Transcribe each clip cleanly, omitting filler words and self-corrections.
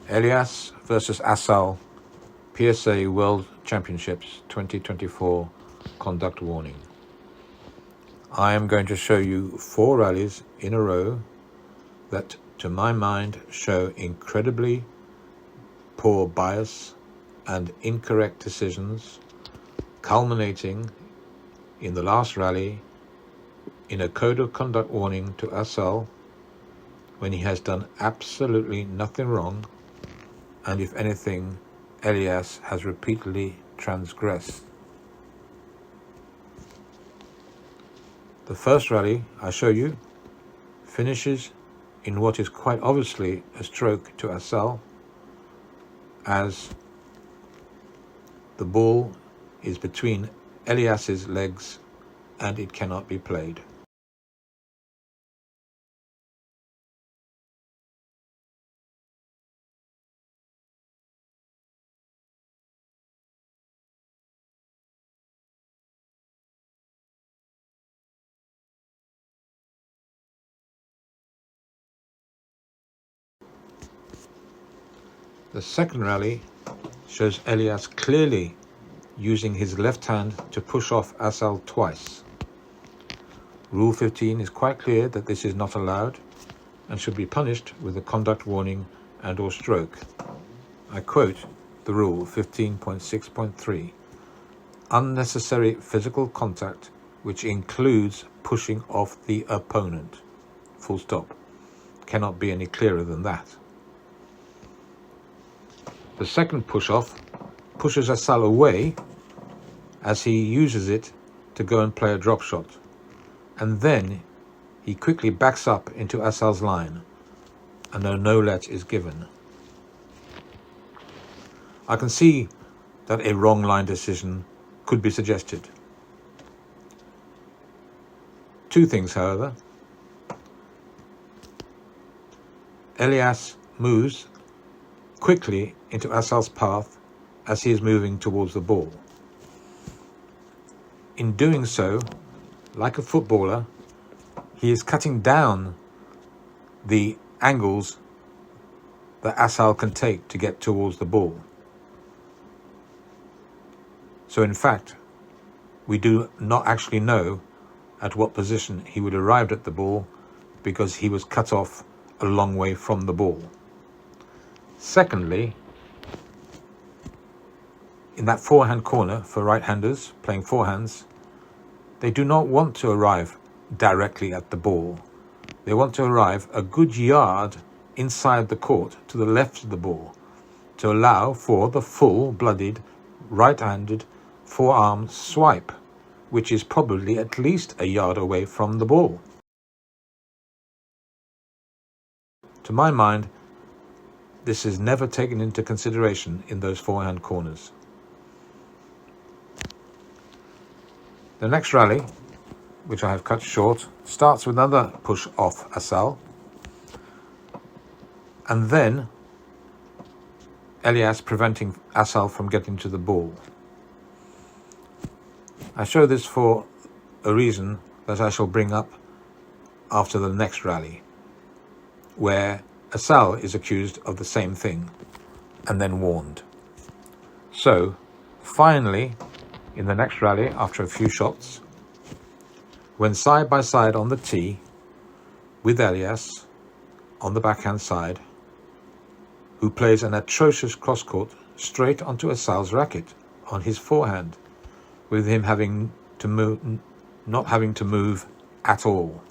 Elias versus Asal, PSA World Championships 2024 conduct warning. I am going to show you 4 rallies in a row that, to my mind, show incredibly poor bias and incorrect decisions, culminating in the last rally in a code of conduct warning to Asal when he has done absolutely nothing wrong, and if anything, Elias has repeatedly transgressed. The first rally I show you finishes in what is quite obviously a stroke to Asal, as the ball is between Elias's legs and it cannot be played. The second rally shows Elias clearly using his left hand to push off Asal twice. Rule 15 is quite clear that this is not allowed and should be punished with a conduct warning and/or stroke. I quote the rule 15.6.3, unnecessary physical contact which includes pushing off the opponent. Full stop. Cannot be any clearer than that. The second push-off pushes Asal away as he uses it to go and play a drop shot, and then he quickly backs up into Asal's line, and a no-let is given. I can see that a wrong line decision could be suggested. 2 things, however. Elias moves quickly into Asal's path as he is moving towards the ball. In doing so, like a footballer, he is cutting down the angles that Asal can take to get towards the ball. So in fact, we do not actually know at what position he would arrive at the ball, because he was cut off a long way from the ball. Secondly, in that forehand corner for right-handers playing forehands, they do not want to arrive directly at the ball. They want to arrive a good yard inside the court to the left of the ball to allow for the full-blooded right-handed forearm swipe, which is probably at least a yard away from the ball. To my mind, this is never taken into consideration in those forehand corners. The next rally, which I have cut short, starts with another push off Asal, and then Elias preventing Asal from getting to the ball. I show this for a reason that I shall bring up after the next rally, where Asal is accused of the same thing and then warned. So, finally, in the next rally, after a few shots, when side by side on the tee with Elias on the backhand side, who plays an atrocious cross-court straight onto Asal's racket on his forehand, with him having to not having to move at all.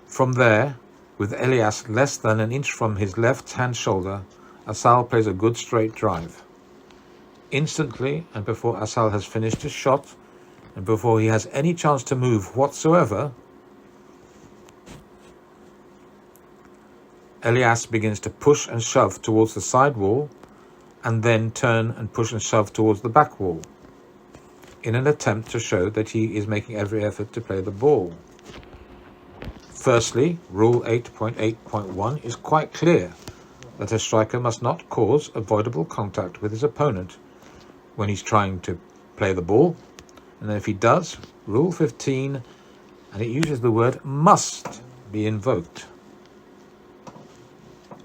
From there, with Elias less than an inch from his left-hand shoulder, Asal plays a good straight drive. Instantly, and before Asal has finished his shot, and before he has any chance to move whatsoever, Elias begins to push and shove towards the side wall, and then turn and push and shove towards the back wall, in an attempt to show that he is making every effort to play the ball. Firstly, Rule 8.8.1 is quite clear that a striker must not cause avoidable contact with his opponent when he's trying to play the ball, and then if he does, Rule 15, and it uses the word must be invoked.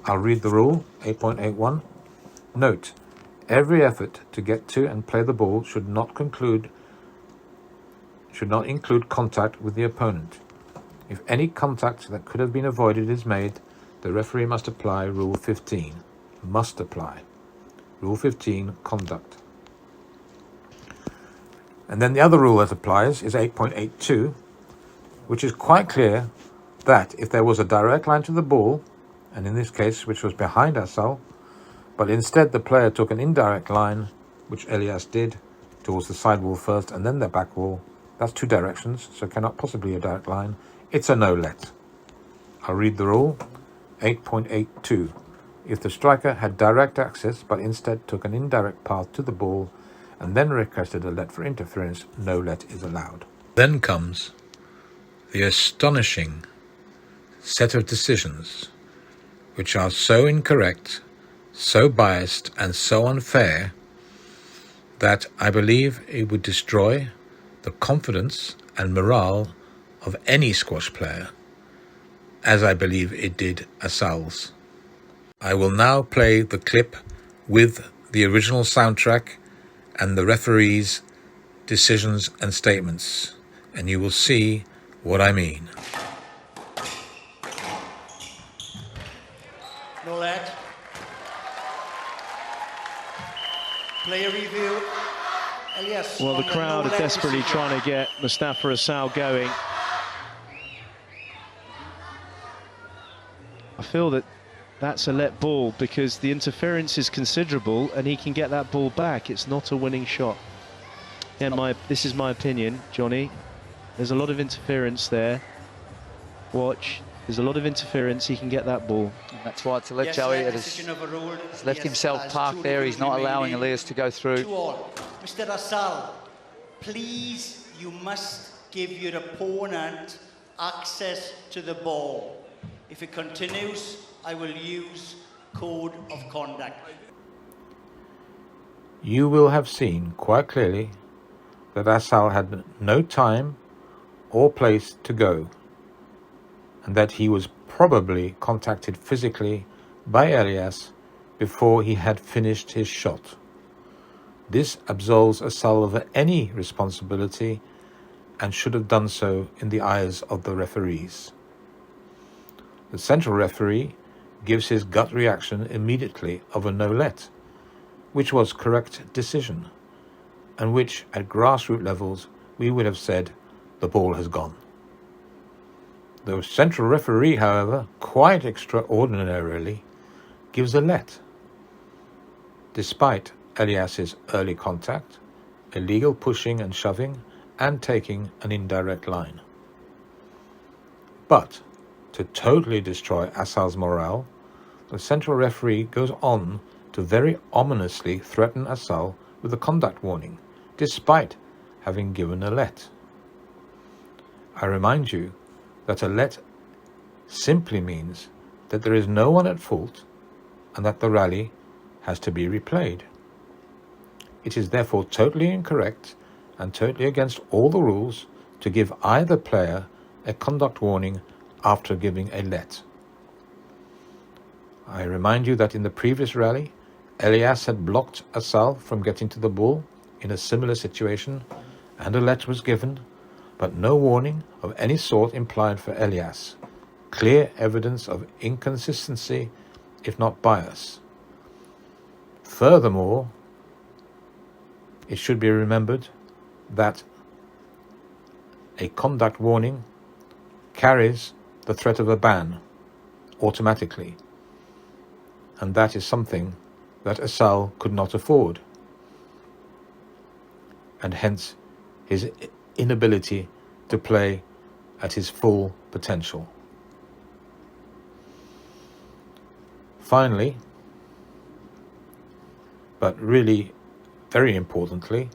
I'll read the rule, 8.81. Note, every effort to get to and play the ball should not include contact with the opponent. If any contact that could have been avoided is made, the referee must apply Rule 15. Must apply. Rule 15, conduct. And then the other rule that applies is 8.82, which is quite clear that if there was a direct line to the ball, and in this case, which was behind Asal, but instead the player took an indirect line, which Elias did, towards the side wall first and then the back wall. That's two directions, so cannot possibly a direct line. It's a no-let. I'll read the rule, 8.82. If the striker had direct access but instead took an indirect path to the ball and then requested a let for interference, no let is allowed. Then comes the astonishing set of decisions which are so incorrect, so biased and so unfair that I believe it would destroy the confidence and morale of any squash player, as I believe it did Asal's. I will now play the clip with the original soundtrack and the referee's decisions and statements, and you will see what I mean. No let. Player review. Elias. Well, the crowd are desperately trying to get Mustafa Asal going. I feel that that's a let ball because the interference is considerable and he can get that ball back. It's not a winning shot. Yeah, this is my opinion, Johnny. There's a lot of interference there. Watch. There's a lot of interference. He can get that ball. And that's why to let Joey has left himself parked there. He's not allowing Elias to go through. Mr. Asal, please, you must give your opponent access to the ball. If it continues, I will use code of conduct. You will have seen quite clearly that Asal had no time or place to go, and that he was probably contacted physically by Elias before he had finished his shot. This absolves Asal of any responsibility and should have done so in the eyes of the referees. The central referee gives his gut reaction immediately of a no-let, which was correct decision, and which at grassroots levels we would have said the ball has gone. The central referee, however, quite extraordinarily, gives a let, despite Elias's early contact, illegal pushing and shoving, and taking an indirect line. But to totally destroy Asal's morale, the central referee goes on to very ominously threaten Asal with a conduct warning, despite having given a let. I remind you that a let simply means that there is no one at fault and that the rally has to be replayed. It is therefore totally incorrect and totally against all the rules to give either player a conduct warning after giving a let. I remind you that in the previous rally, Elias had blocked Asal from getting to the ball in a similar situation, and a let was given, but no warning of any sort implied for Elias. Clear evidence of inconsistency, if not bias. Furthermore, it should be remembered that a conduct warning carries the threat of a ban automatically, and that is something that Asal could not afford, and hence his inability to play at his full potential. Finally, but really very importantly,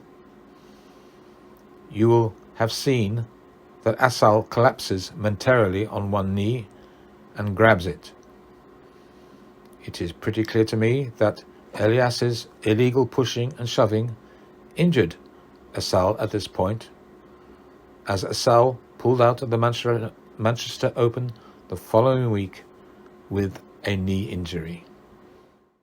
you will have seen that Asal collapses momentarily on one knee and grabs it. It is pretty clear to me that Elias's illegal pushing and shoving injured Asal at this point, as Asal pulled out of the Manchester Open the following week with a knee injury.